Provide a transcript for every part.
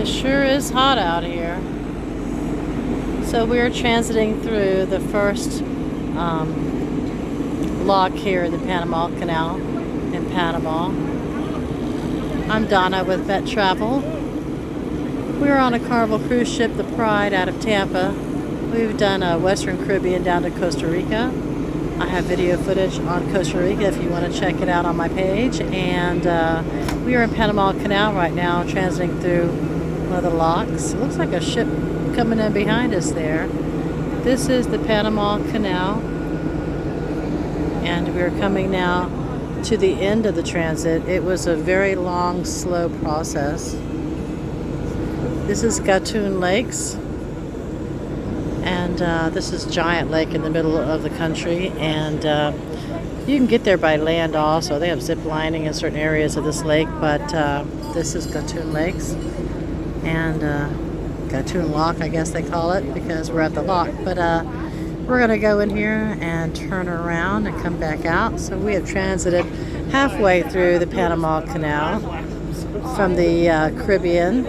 It sure is hot out here. So we're transiting through the first lock here, the Panama Canal in Panama. I'm Donna with Met Travel. We're on a Carnival cruise ship, the Pride, out of Tampa. We've done Western Caribbean down to Costa Rica. I have video footage on Costa Rica if you want to check it out on my page. And we are in Panama Canal right now, transiting through one of the locks. It looks like a ship coming in behind us there. This is the Panama Canal. And we're coming now to the end of the transit. It was a very long, slow process. This is Gatun Lakes. And this is Giant Lake in the middle of the country, and you can get there by land also. They have zip lining in certain areas of this lake, but this is Gatun Lakes, and Gatun Lock, I guess they call it, because we're at the lock. But we're going to go in here and turn around and come back out. So we have transited halfway through the Panama Canal from the Caribbean.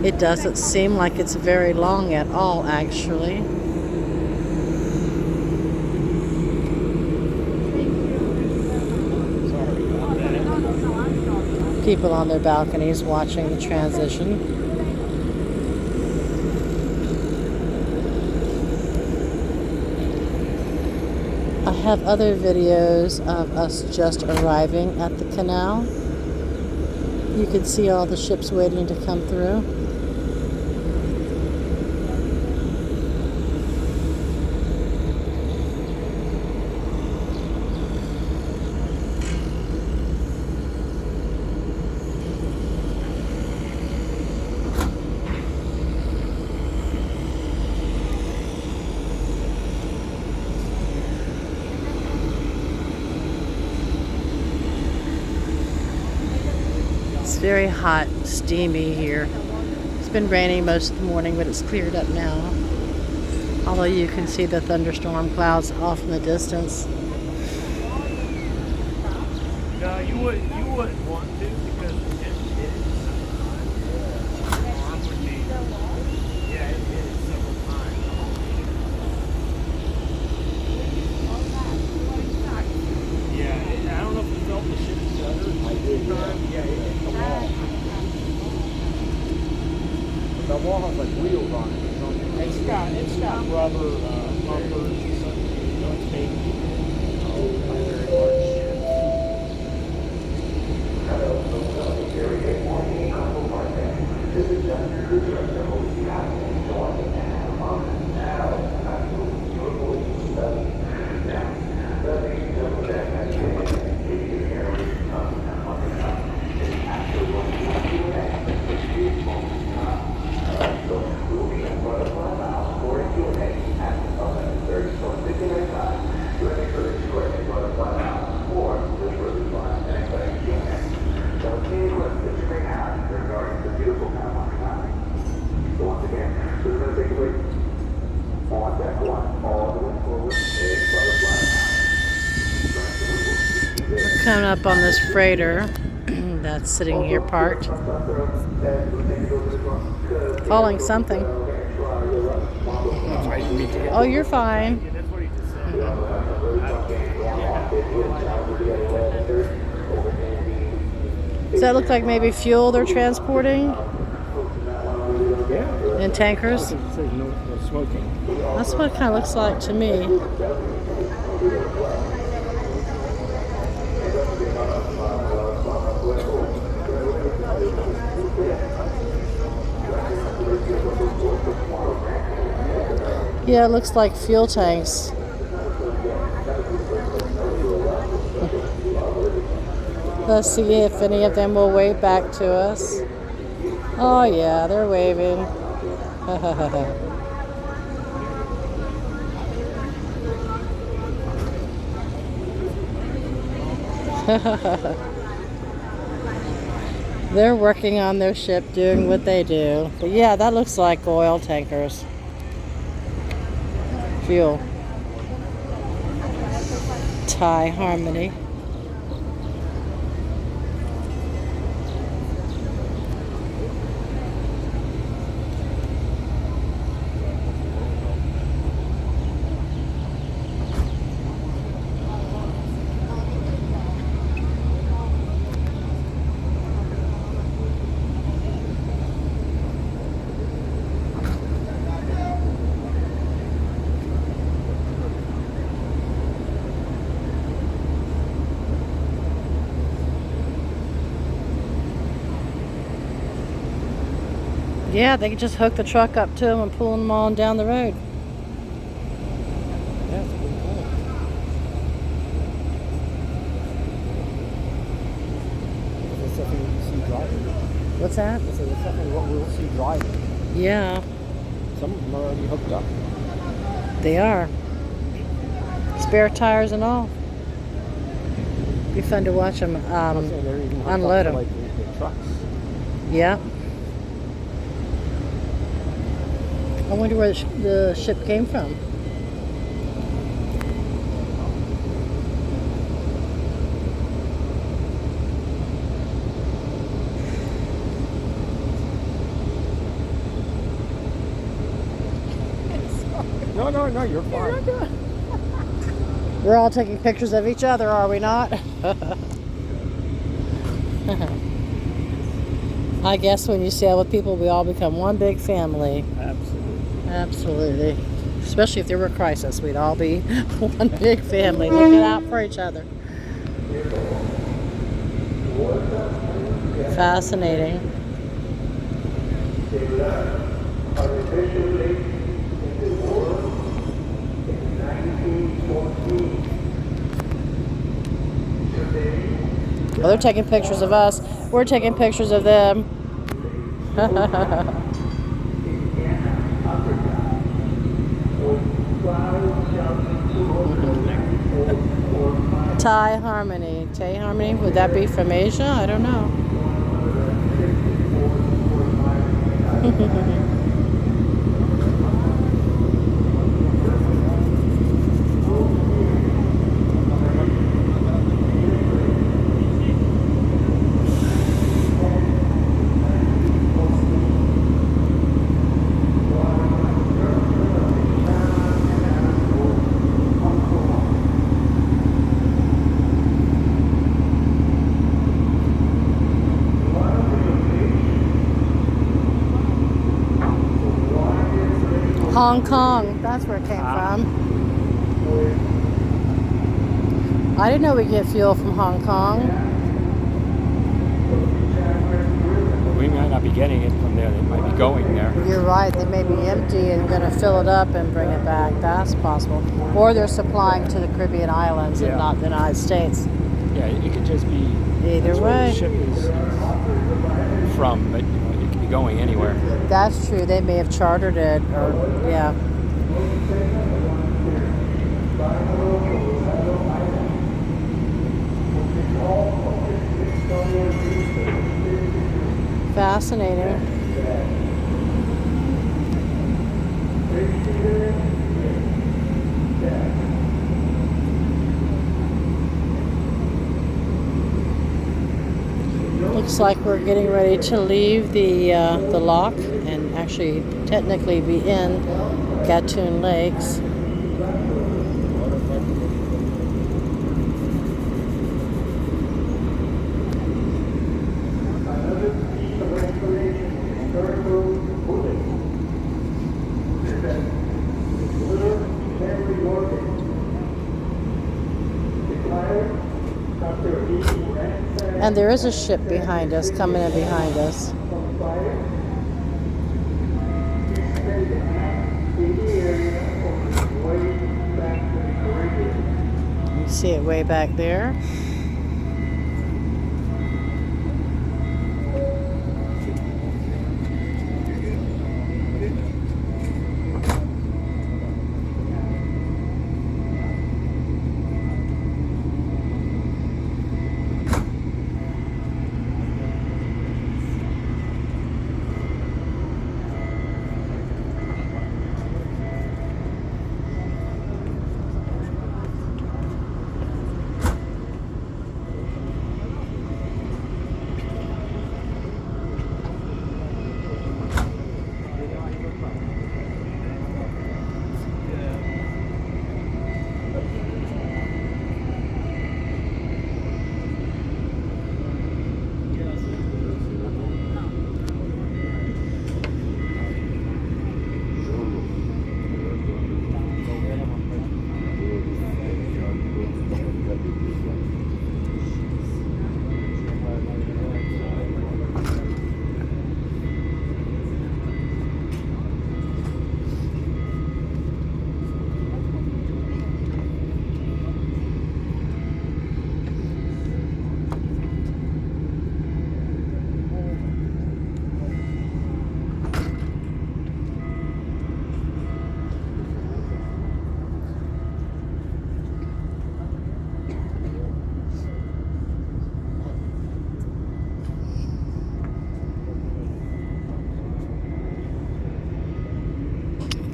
It doesn't seem like it's very long at all, actually. People on their balconies watching the transition. I have other videos of us just arriving at the canal. You can see all the ships waiting to come through. It's very hot, steamy here. It's been raining most of the morning, but it's cleared up now. Although you can see the thunderstorm clouds off in the distance. No, you wouldn't want to, because it is several times. Yeah, I don't know if you felt the ship shudder. I did. Yeah, it hit the wall. The wall has like wheels on it. It's got rubber bumpers and stuff. You know, it's made by very large ships. We're coming up on this freighter that's sitting here parked. Calling something. Oh, you're fine. Does that look like maybe fuel they're transporting? In tankers? No smoking. That's what it kind of looks like to me. Yeah, it looks like fuel tanks. Let's see if any of them will wave back to us. Oh yeah, they're waving. They're working on their ship, doing what they do. But yeah, that looks like oil tankers. Fuel. Thai Harmony. Yeah, they could just hook the truck up to them and pull them on down the road. Yeah, it's pretty cool. That's definitely what you see driving. What's that? That's definitely what we'll see driving. Yeah, Some of them are already hooked up. they are. Spare tires and all. Be fun to watch them I'm saying they're even hooked unload up them. to, like the trucks. Yeah. I wonder where the ship came from. No, you're fine. We're all taking pictures of each other, are we not? I guess when you sail with people, we all become one big family. Absolutely. Absolutely. Especially if there were a crisis, we'd all be one big family looking out for each other. Fascinating. Well, they're taking pictures of us. We're taking pictures of them. Thai Harmony. Thai Harmony, would that be from Asia? I don't know. Hong Kong, that's where it came from. I didn't know we get fuel from Hong Kong. Well, we might not be getting it from there. They might be going there. You're right, they may be empty and going to fill it up and bring it back. That's possible. Or they're supplying to the Caribbean islands and not the United States. Yeah, it could just be Either that's where way. the ship is from, but it could be going anywhere. That's true. They may have chartered it, or yeah. Fascinating. Looks like we're getting ready to leave the lock and actually technically be in Gatun Lakes. And there is a ship behind us, coming in behind us. You see it way back there.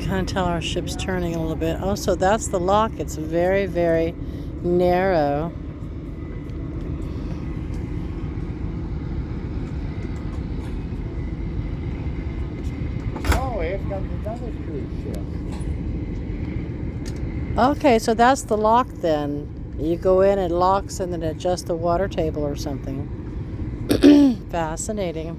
kind of tell our ship's turning a little bit. Oh, so that's the lock. It's very, very narrow. Oh, here comes another cruise ship. Okay, so that's the lock then. You go in, it locks, and then it adjusts the water table or something. Fascinating.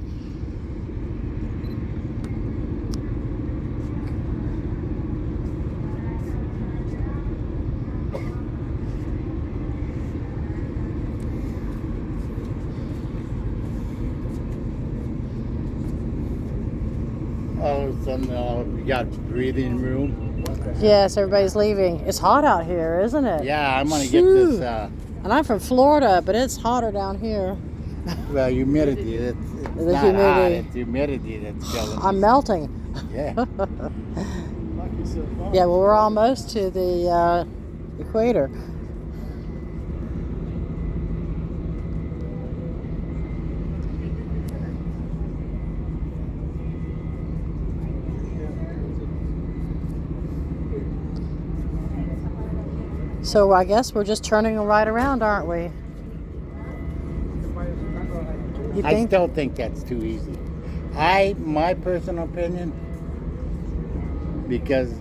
All of a sudden, we got breathing room. Yes, everybody's leaving. It's hot out here, isn't it? Yeah, I'm gonna Phew. get this. And I'm from Florida, but it's hotter down here. Well, humidity. It's The not hot. humidity. It's humidity that's killing I'm me. melting. Yeah. Yeah, well, we're almost to the equator. So I guess we're just turning right around, aren't we? You I think? still think that's too easy. My personal opinion, because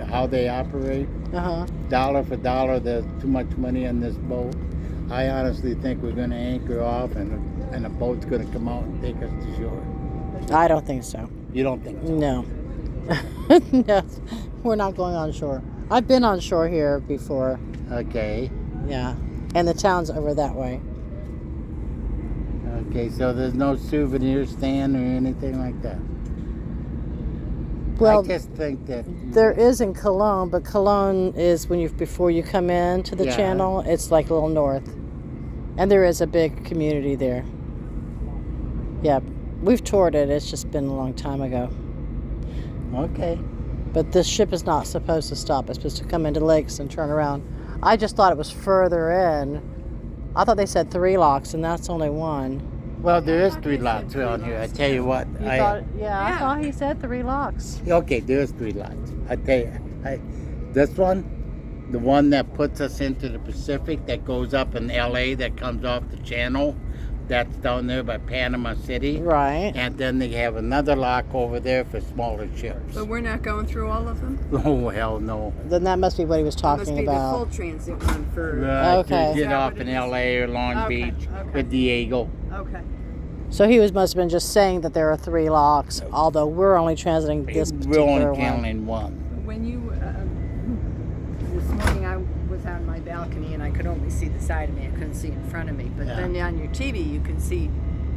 how they operate, Uh-huh. dollar for dollar, there's too much money on this boat. I honestly think we're going to anchor off and the boat's going to come out and take us to shore. I don't think so. You don't think so? No. No, we're not going on shore. I've been on shore here before. Okay. Yeah. And the town's over that way. Okay, so there's no souvenir stand or anything like that? Well, I just think that... there is in Cologne, but Cologne is before you come in to the Yeah. channel, it's like a little north. And there is a big community there. Yeah, we've toured it. It's just been a long time ago. Okay. But this ship is not supposed to stop. It's supposed to come into lakes and turn around. I just thought it was further in. I thought they said 3 locks, and that's only 1. Well, there is 3 locks around here. I tell you what. I thought he said 3 locks. Okay, there's 3 locks. I tell you, this one, the one that puts us into the Pacific, that goes up in LA, that comes off the channel, that's down there by Panama City. Right. And then they have another lock over there for smaller ships. But we're not going through all of them? Oh, hell no. Then that must be what he was That talking must be about. the full transit one for... Right, Okay. to get Is that off what in it is? LA or Long Okay, Beach okay. or Diego. Okay. So he must have been just saying that there are 3 locks, although we're only transiting this We're particular only one. counting one. When you... this morning I was on my balcony and I could only see the side of me. I couldn't see in front of me. But Yeah. then on your TV you can see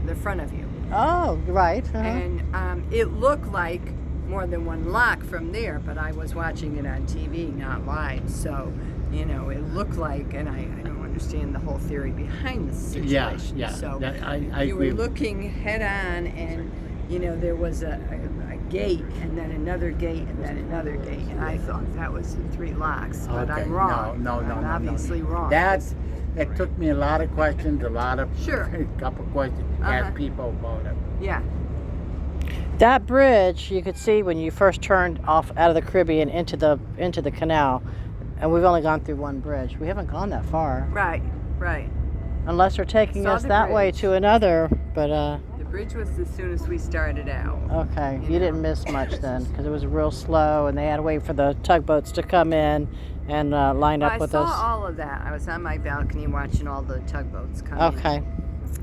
the front of you. Oh, right. Uh-huh. And it looked like more than one lock from there, but I was watching it on TV, not live. So, you know, it looked like, and I don't understand the whole theory behind the situation. Yeah. So I you agree. were looking head on, and you know there was a gate, and then another gate, and then another gate, and I thought that was the 3 locks, but Okay. I'm wrong. No. I'm obviously wrong. It took me a lot of questions, Sure. a couple questions, ask people about it. Yeah. That bridge you could see when you first turned off out of the Caribbean into the canal, and we've only gone through one bridge. We haven't gone that far, Right. unless they're taking Saw us the that way bridge. to another. But The bridge was as soon as we started out. okay, You you know. didn't miss much then, because it was real slow, and they had to wait for the tugboats to come in and line up I with saw us. all of that. I was on my balcony watching all the tugboats come Okay. in.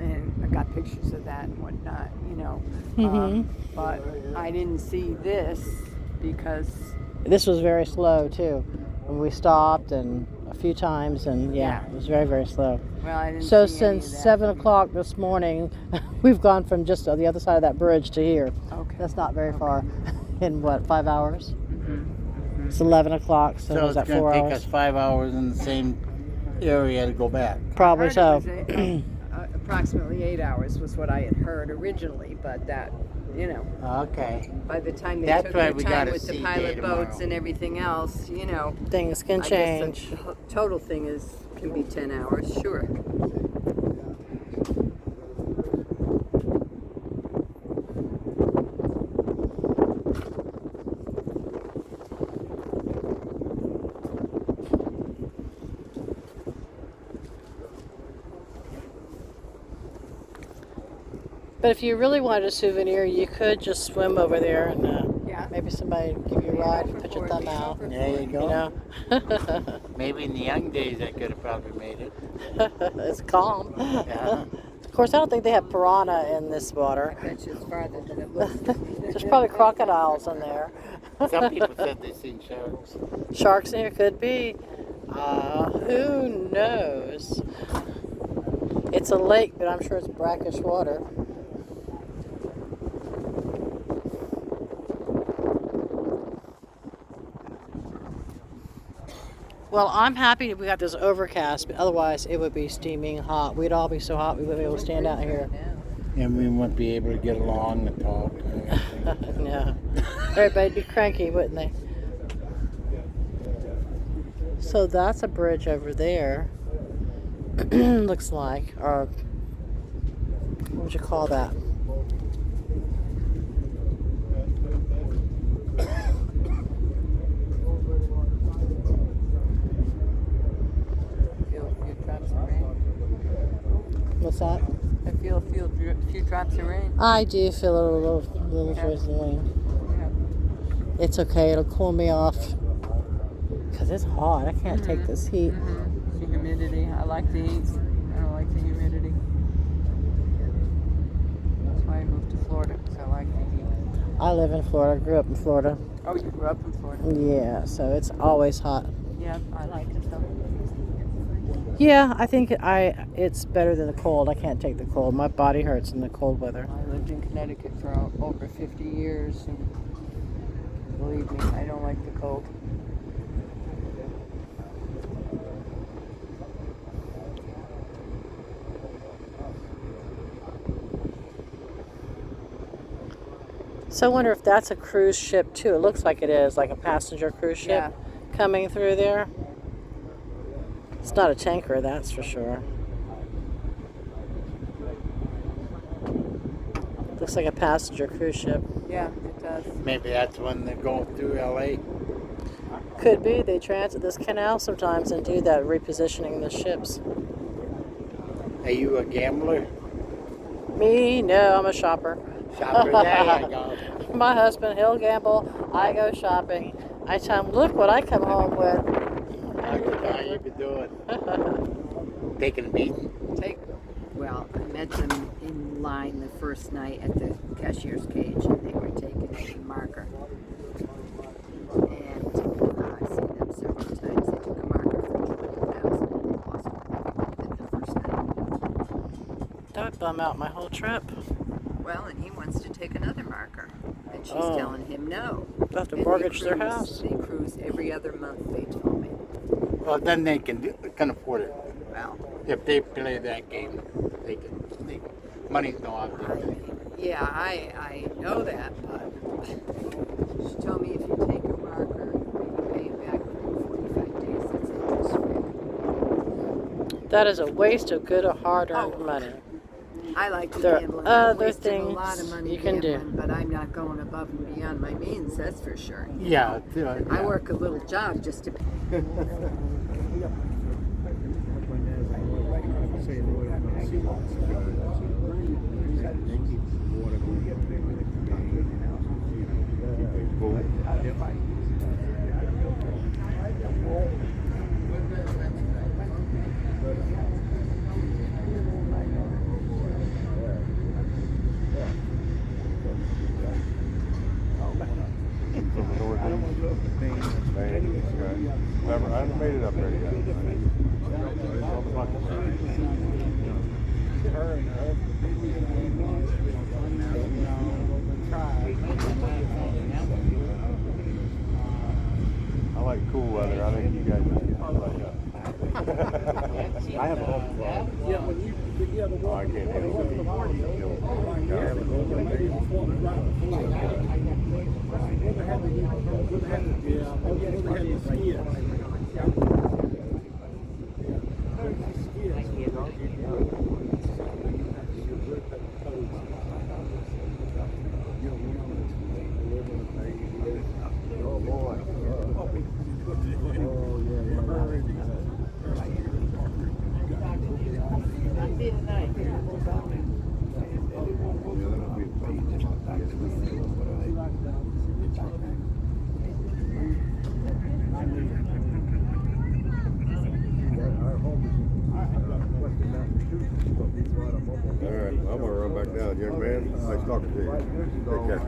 And I got pictures of that and whatnot, you know. Mhm. But I didn't see this because, This was very slow too. And we stopped and a few times, and yeah, it was very, very slow. well, I didn't So see any since of that. 7 o'clock this morning, we've gone from just on the other side of that bridge to here. Okay. That's not very far. In what, 5 hours? Mhm. It's 11 o'clock, so, So was it's that going 4 to take hours? us 5 hours in the same area to go back. Probably I so. heard it was approximately 8 hours was what I had heard originally, but that, you know, Okay. by the time they That's took why their we time gotta with the see pilot day boats tomorrow. and everything else, you know, Things can I change. guess the total thing can be 10 hours, sure. But if you really wanted a souvenir, you could just swim over there and Yeah. maybe somebody give you a ride, put your thumb out. There you go. You know, Maybe in the young days I could have probably made it. it's calm. Yeah. Of course, I don't think they have piranha in this water. I bet you it's farther than it looks. There's probably crocodiles in there. Some people said they seen sharks. Sharks in here could be. Who knows? It's a lake, but I'm sure it's brackish water. Well, I'm happy we got this overcast, but otherwise it would be steaming hot. We'd all be so hot we wouldn't be able to stand out here. And we wouldn't be able to get along and talk. No. Everybody'd be cranky, wouldn't they? So that's a bridge over there. Looks like. Or what would you call that? Feel a few drops of rain. What's that? I feel a few drops of rain. I do feel a little drizzling. Yeah. It's okay. It'll cool me off. Because it's hot. I can't take this heat. The humidity. I like the heat. I don't like the humidity. That's why I moved to Florida, because I like the heat. I live in Florida. I grew up in Florida. Oh, you grew up in Florida? Yeah, so it's always hot. Yeah, I like it though. Yeah, I think it's better than the cold. I can't take the cold. My body hurts in the cold weather. I lived in Connecticut for over 50 years, and believe me, I don't like the cold. So I wonder if that's a cruise ship too. It looks like it is, like a passenger cruise ship coming through there. It's not a tanker, that's for sure. Looks like a passenger cruise ship. Yeah, it does. Maybe that's when they're going through LA. Could be. They transit this canal sometimes and do that, repositioning the ships. Are you a gambler? Me? No, I'm a shopper. Shopper? There you go. My husband, he'll gamble. I go shopping. I tell him, look what I come home with. How you been doing? Taking a beating? Well, I met them in line the first night at the cashier's cage, and they were taking a marker. And I've seen them several times. They took a marker for 20,000 and they lost it the first night. That would bum out my whole trip. Well, and he wants to take another marker, and she's Oh. telling him no. They'll have to And mortgage their cruise- house. They cruise every other month, they told me. Well, then they can afford it. Well, If they play that game, they can. Money's no object. yeah, I know that, but she told me if you take a marker, you pay it back within 45 days. That's interest free. That is a waste of good, hard-earned Oh. money. I like to There are gamble. other I wasted a lot of things money you can do. gambling, but I'm not going above and beyond my means. That's for sure. Yeah. I work a little job just to. Never, I haven't made it up there yet. I like cool weather. I think you guys like that. I have a home club. Oh, I can't handle Oh boy. All right, I'm gonna run back down, young man. Nice talking to you. Take care.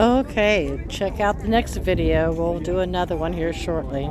Okay, check out the next video. We'll do another one here shortly.